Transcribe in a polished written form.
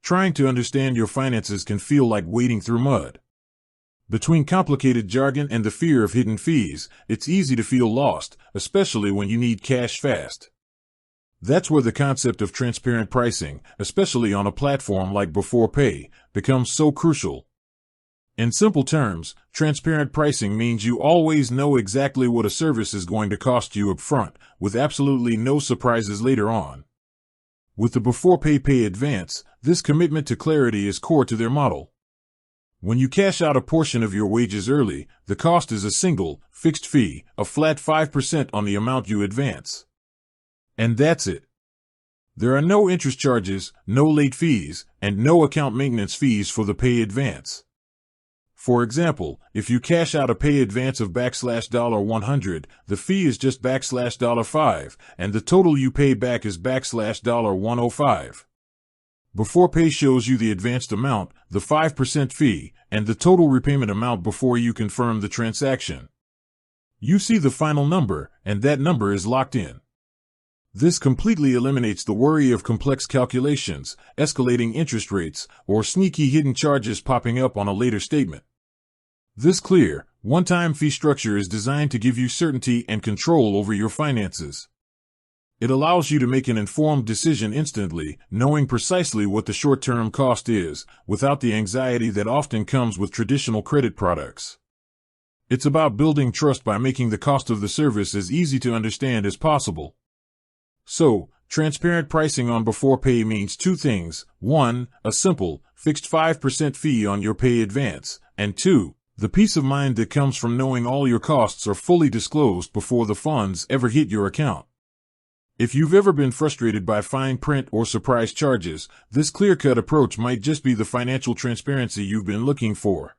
Trying to understand your finances can feel like wading through mud. Between complicated jargon and the fear of hidden fees, it's easy to feel lost, especially when you need cash fast. That's where the concept of transparent pricing, especially on a platform like Beforepay, becomes so crucial. In simple terms, transparent pricing means you always know exactly what a service is going to cost you up front, with absolutely no surprises later on. With the Beforepay Pay Advance, this commitment to clarity is core to their model. When you cash out a portion of your wages early, the cost is a single, fixed fee, a flat 5% on the amount you advance. And that's it. There are no interest charges, no late fees, and no account maintenance fees for the pay advance. For example, if you cash out a pay advance of $100, the fee is just $5, and the total you pay back is $105. Beforepay shows you the advanced amount, the 5% fee, and the total repayment amount before you confirm the transaction. You see the final number, and that number is locked in. This completely eliminates the worry of complex calculations, escalating interest rates, or sneaky hidden charges popping up on a later statement. This clear, one-time fee structure is designed to give you certainty and control over your finances. It allows you to make an informed decision instantly, knowing precisely what the short-term cost is, without the anxiety that often comes with traditional credit products. It's about building trust by making the cost of the service as easy to understand as possible. So, transparent pricing on Beforepay means two things: 1, a simple, fixed 5% fee on your pay advance, and 2, the peace of mind that comes from knowing all your costs are fully disclosed before the funds ever hit your account. If you've ever been frustrated by fine print or surprise charges, this clear-cut approach might just be the financial transparency you've been looking for.